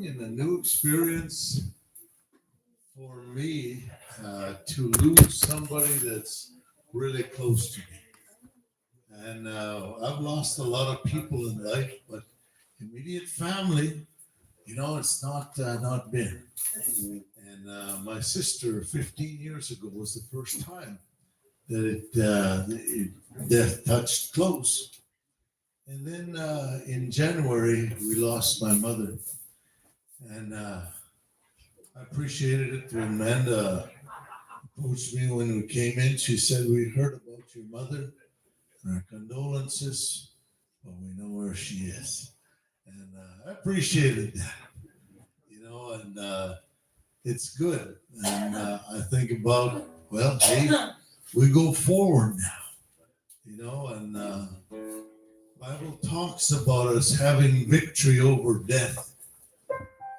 And a new experience for me to lose somebody that's really close to me. And I've lost a lot of people in life, but immediate family, it's not been. And my sister, 15 years ago, was the first time that death touched close. And then in January, we lost my mother. And I appreciated it when Amanda approached me when we came in. She said, "We heard about your mother and our condolences, but we know where she is." And I appreciated that, and it's good. And I think about, well, hey, we go forward now, and Bible talks about us having victory over death.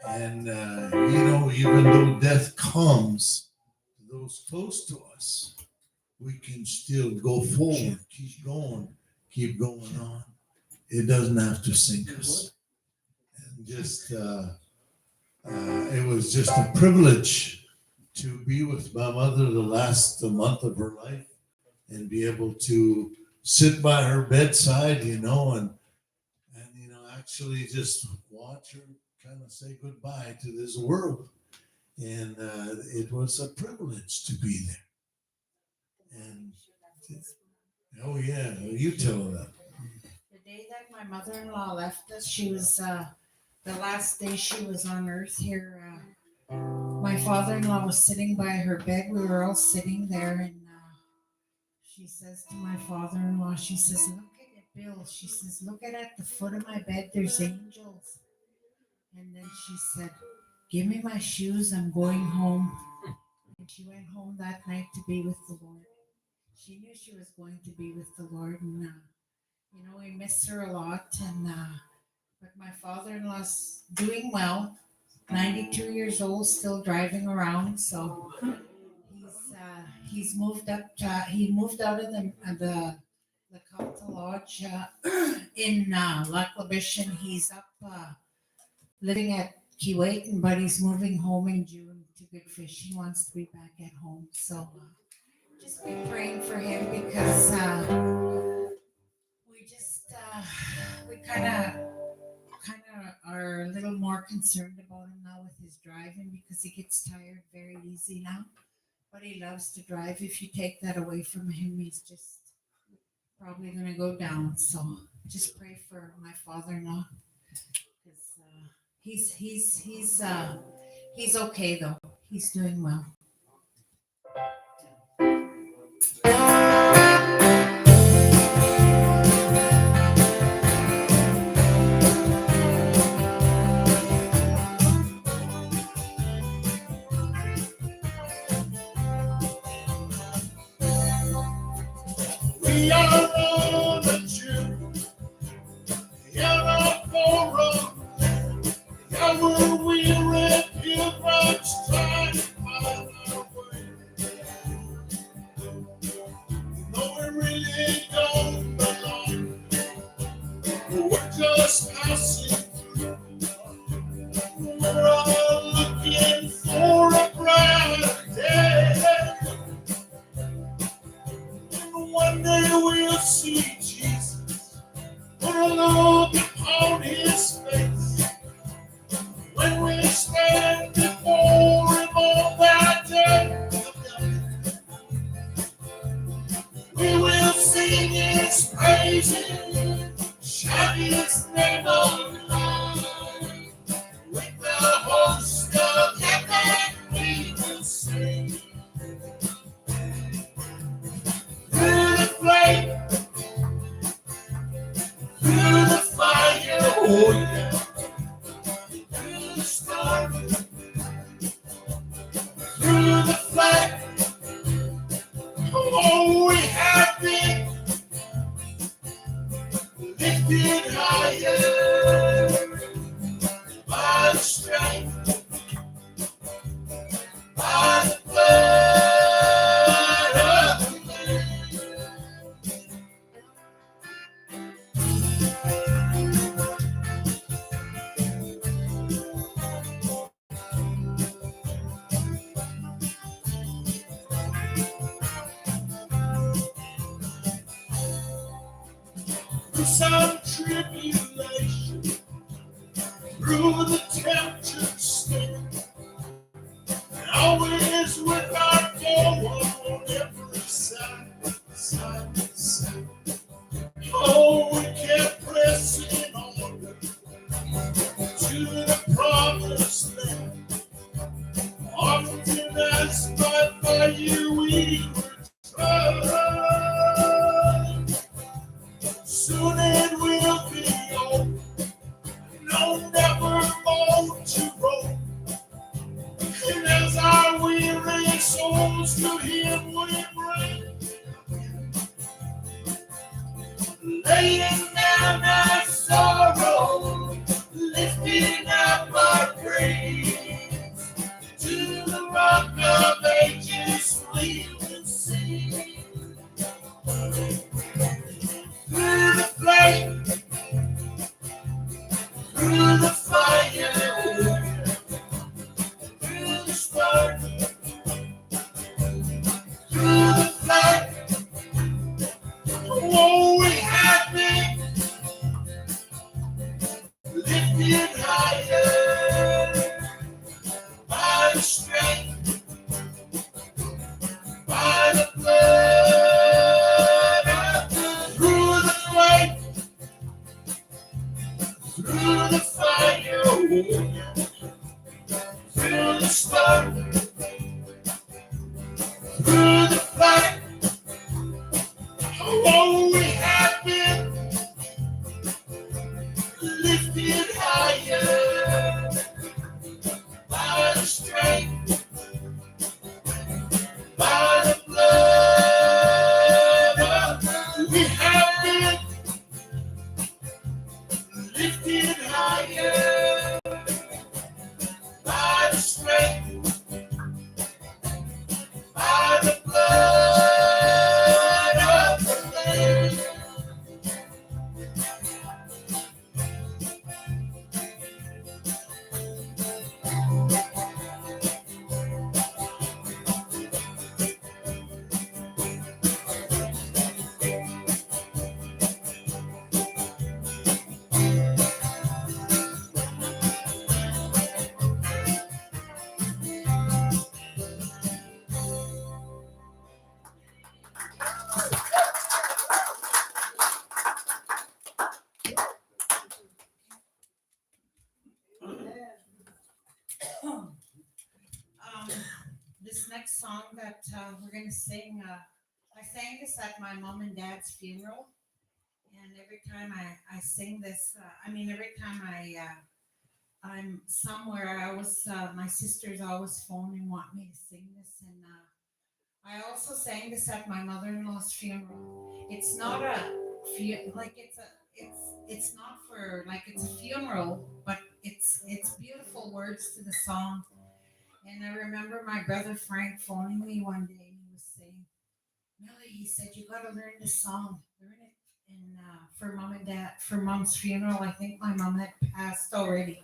And, even though death comes to those close to us, we can still go forward, keep going on. It doesn't have to sink us. And it was just a privilege to be with my mother the last month of her life and be able to sit by her bedside, and actually just watch her kind of say goodbye to this world. And it was a privilege to be there. And oh yeah, you tell them. The day that my mother-in-law left us, she was the last day she was on earth here. My father-in-law was sitting by her bed. We were all sitting there, and she says to my father-in-law, she says, "Look at it, Bill." She says, "Look at the foot of my bed. There's angels." And then she said, "Give me my shoes. I'm going home." And she went home that night to be with the Lord. She knew she was going to be with the Lord, and we miss her a lot. And but my father-in-law's doing well. 92 years old, still driving around. So he's moved up. He moved out of the Calta Lodge in Lac La Biche, and he's up living at Keewatin, but he's moving home in June to Good Fish. He wants to be back at home. So just be praying for him, because we kind of are a little more concerned about him now with his driving, because he gets tired very easy now. But he loves to drive. If you take that away from him, he's just probably going to go down. So just pray for my father-in-law, because he's okay though. He's doing well. We are on a journey, we are on a road. Our weary pilgrims try to find our way. No, we really don't belong. We're just passing through. We're all looking for a brighter day. One day we'll see Jesus. We'll look upon his face. When we stand before him on that day, we will sing his praises, shout his name on high. With the host of heaven we will sing. Through the flame, through the fire, oh yeah. Through the storm, through the flood, oh, we have been lifted higher by the strength, by the blood of the Lamb. some tribulation, through the tempted state, and always with our goal on every side. Oh, we kept pressing on to the promised land. Often as by you we were tried. Soon it will be over. No, never more to roll. And as our weary souls to Him we bring, laying down our sorrow, lifting up our praise to the Rock of Ages we will sing. Through the flame, through the fire, through the storm, through the flood. Oh, we have been lifted higher by the strength, by the blood of the, through the flame, through the fire, through the storm, through the flood. Oh, we have been lifted higher by the strength, by the blood of the, we have been lifted higher by the strength, by the blood of the Lamb. This next song that we're going to sing, I sang this at my mom and dad's funeral. And every time I sing this, every time I'm somewhere, my sisters always phone and want me to sing this. And I also sang this at my mother-in-law's funeral. It's not it's not for like it's a funeral, but it's beautiful words to the song. And I remember my brother Frank phoning me one day and he was saying, Millie, he said, you got to learn this song. Learn it. And for mom and dad, for mom's funeral, I think my mom had passed already.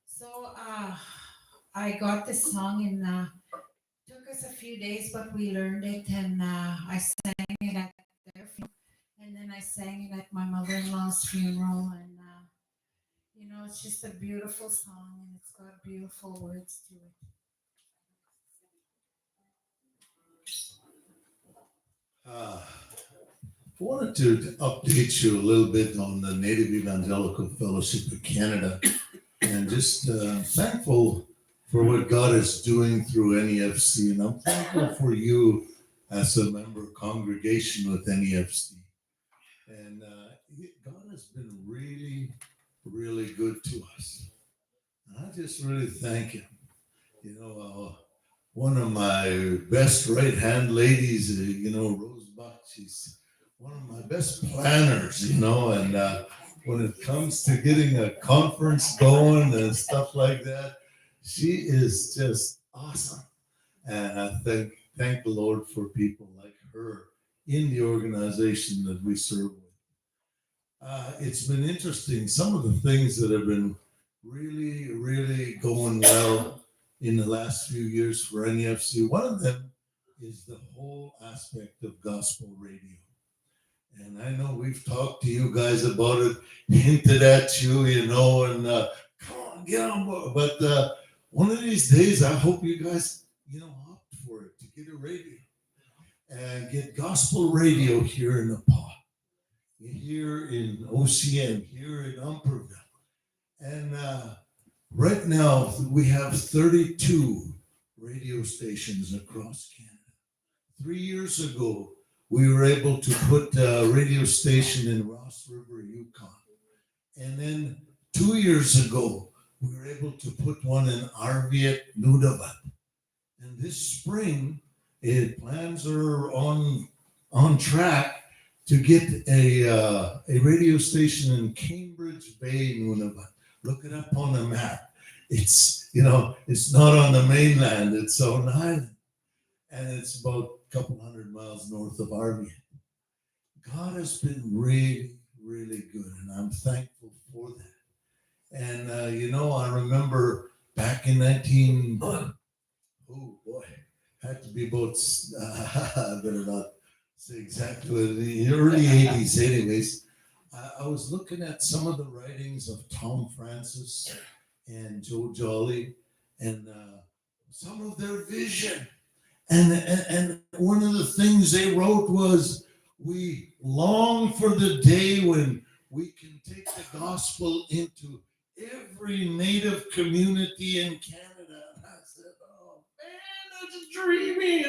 So I got this song and took us a few days, but we learned it. And I sang it at their funeral. And then I sang it at my mother-in-law's funeral. And, it's just a beautiful song and it's got beautiful words to it. I wanted to update you a little bit on the Native Evangelical Fellowship of Canada, and just thankful for what God is doing through NEFC, and I'm thankful for you as a member congregation with NEFC. And God has been really, really good to us. And I just really thank Him. One of my best right-hand ladies, Rose Buck, she's one of my best planners, and when it comes to getting a conference going and stuff like that, she is just awesome. And I thank the Lord for people like her in the organization that we serve with. It's been interesting, some of the things that have been really, really going well in the last few years for NEFC. One of them is the whole aspect of gospel radio. And I know we've talked to you guys about it, hinted at you, and come on, get on board. But one of these days, I hope you guys, opt for it to get a radio and get gospel radio here in Nepal, here in OCM, here in Umperville. And right now, we have 32 radio stations across Canada. 3 years ago, we were able to put a radio station in Ross River, Yukon. And then 2 years ago, we were able to put one in Arviat, Nunavut. And this spring, plans are on track to get a radio station in Cambridge Bay, Nunavut. Look it up on the map. It's not on the mainland, it's on an island. And it's about a couple hundred miles north of Arviat. God has been really, really good, and I'm thankful for that. And, I remember back in had to be about, I better not say exactly, in the early 80s anyways. I was looking at some of the writings of Tom Francis and Joe Jolly and some of their vision. And one of the things they wrote was, we long for the day when we can take the gospel into every native community in Canada. And I said, oh man, that's dreamy,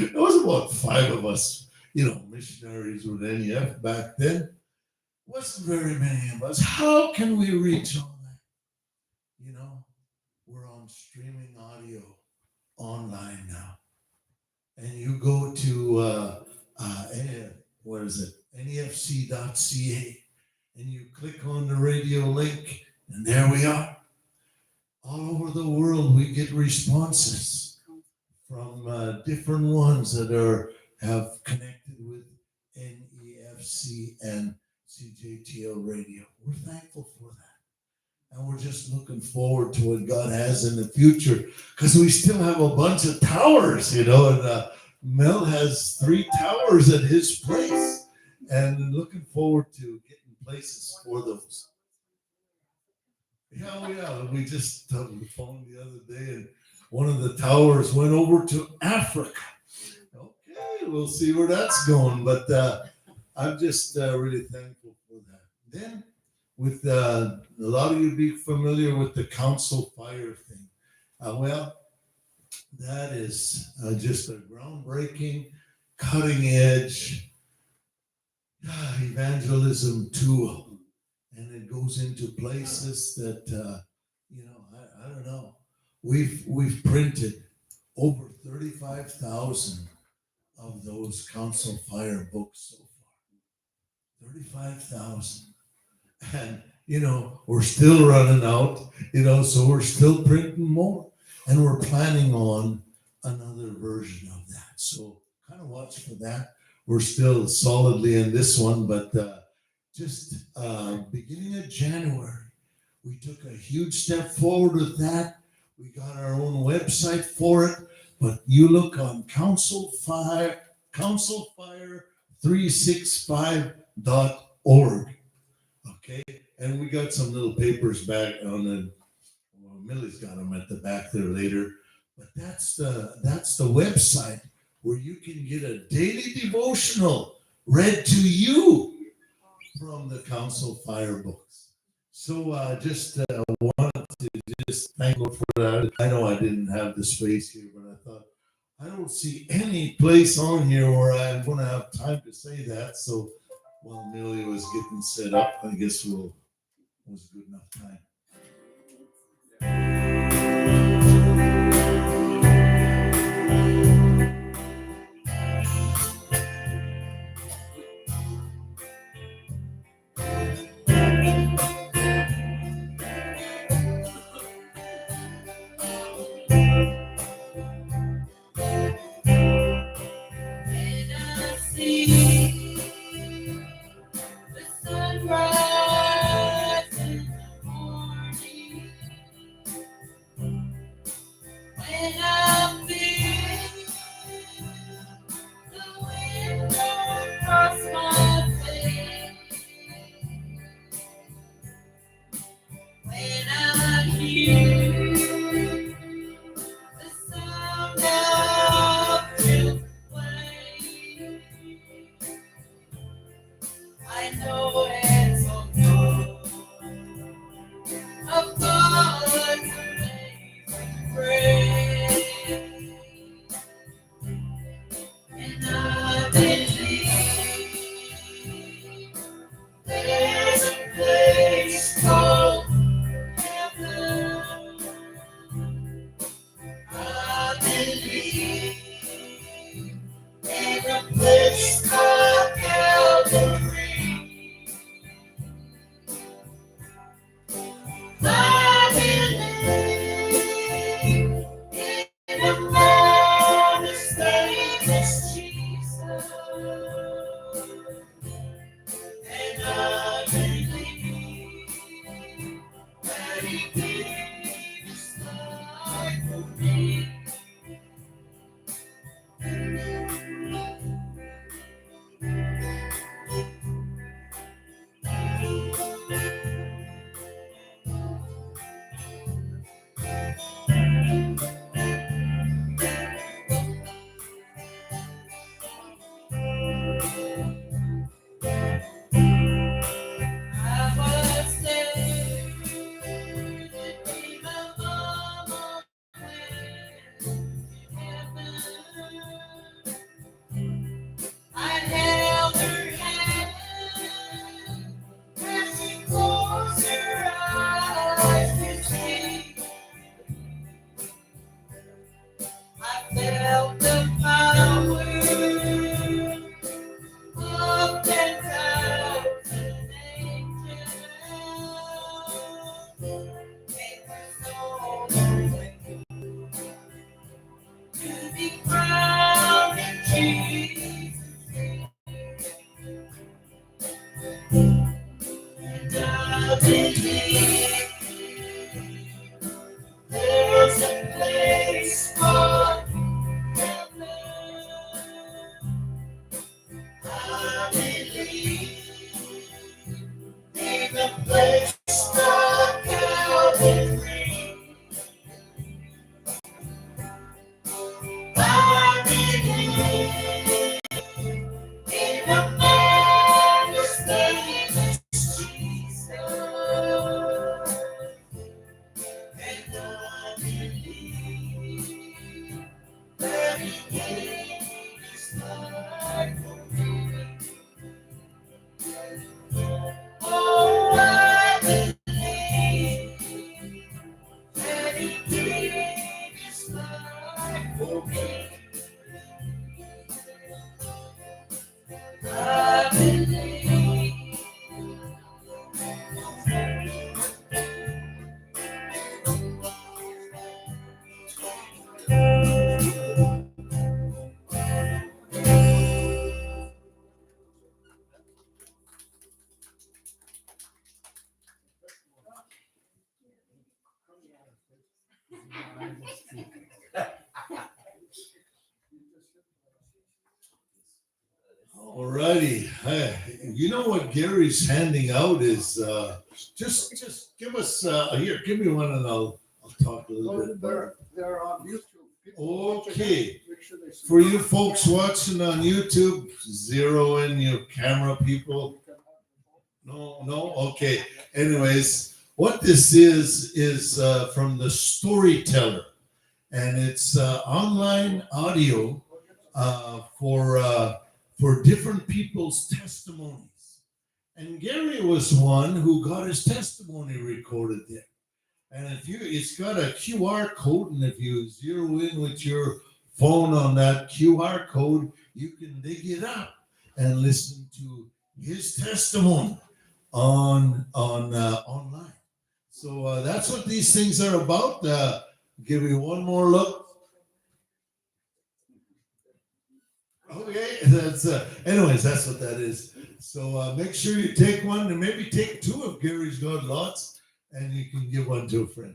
It was about 5 of us, missionaries with NEF back then. Wasn't very many of us. How can we reach all that? We're on streaming audio online now. And you go to what is it? nefc.ca, and you click on the radio link, and there we are. All over the world, we get responses from different ones that have connected with NEFC and CJTL radio. We're thankful for that. And we're just looking forward to what God has in the future, because we still have a bunch of towers, and Mel has 3 towers at his place, and looking forward to getting places for those. Yeah. We just on the phone the other day, and one of the towers went over to Africa. Okay, we'll see where that's going, but I'm just really thankful for that. Then, with a lot of you be familiar with the council fire thing. That is just a groundbreaking, cutting edge evangelism tool. And it goes into places that, I don't know. We've printed over 35,000 of those council fire books so far. 35,000. And, we're still running out, so we're still printing more. And we're planning on another version of that. So kind of watch for that. We're still solidly in this one, but just beginning of January, we took a huge step forward with that. We got our own website for it, but you look on councilfire365.org. Okay, and we got some little papers back on the. Millie's got them at the back there later, but that's the website where you can get a daily devotional read to you from the council fire books. So just wanted to just thank you for that. I know I didn't have the space here, but I thought I don't see any place on here where I'm going to have time to say that. So while Millie was getting set up, I guess was good enough time. Cross my face. Alrighty. Hey, you know what Gary's handing out is just give us here, give me one and I'll talk a little bit. They're on YouTube. Okay. Make sure they see. For you folks watching on YouTube, zero in your camera, people. No, okay. Anyways, what this is from the Storyteller, and it's online audio for different people's testimonies. And Gary was one who got his testimony recorded there. And it's got a QR code, and if you zero in with your phone on that QR code, you can dig it up and listen to his testimony on online. So that's what these things are about. Give me one more look. Okay, that's anyways, that's what that is. So make sure you take one, and maybe take two if Gary's got lots, and you can give one to a friend.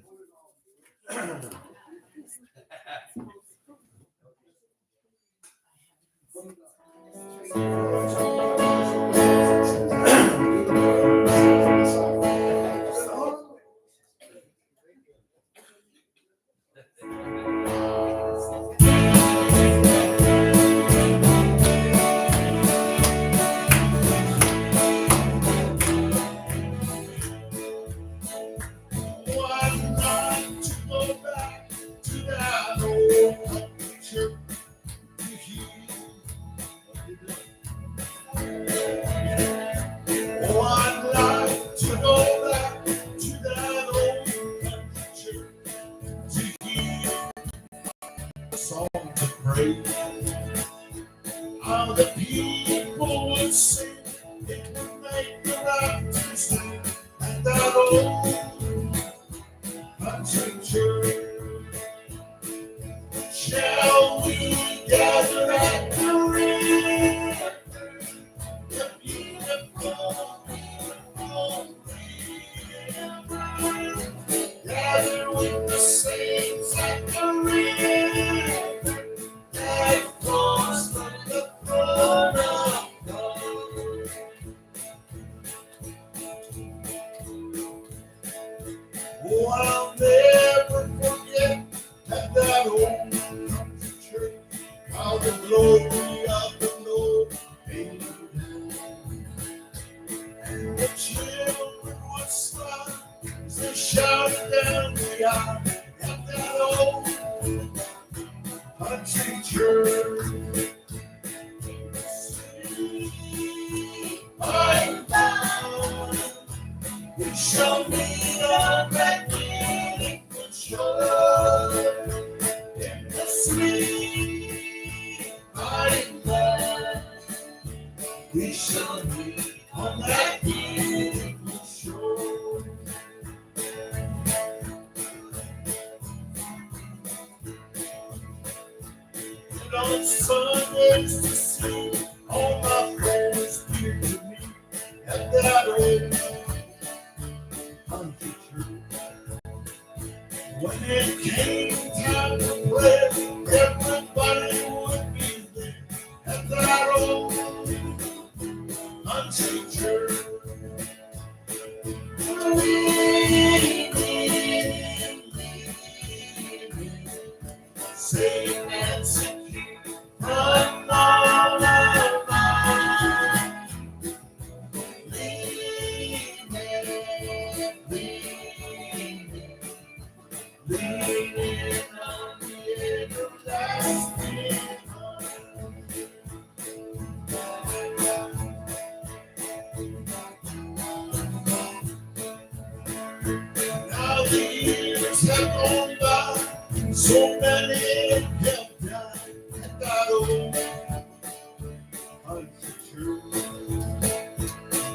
How the people would sing, it would make the raptors sing, and that old country church. Shall we gather at the river, the beautiful, beautiful river, gather with the saints at the river? church. I'm bound. We shall meet on that meaningful shore in the sweet island. We shall meet on that beautiful shore. And on Sundays to see all my friends dear to me at that old country church. When it came time to play, everybody would be there at that old country church. Safe and secure from all our minds. Leaning on the everlasting arms. Now the years have gone by, so many have died at that old country church.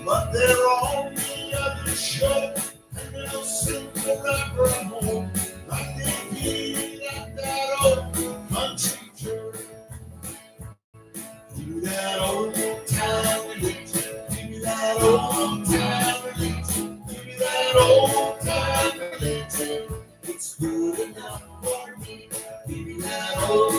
But they're on the other shore, and they'll sing forever more, like they did at that old country church. Do that old time religion, do that old time religion, do that old time religion. It's good enough for me. Give me that old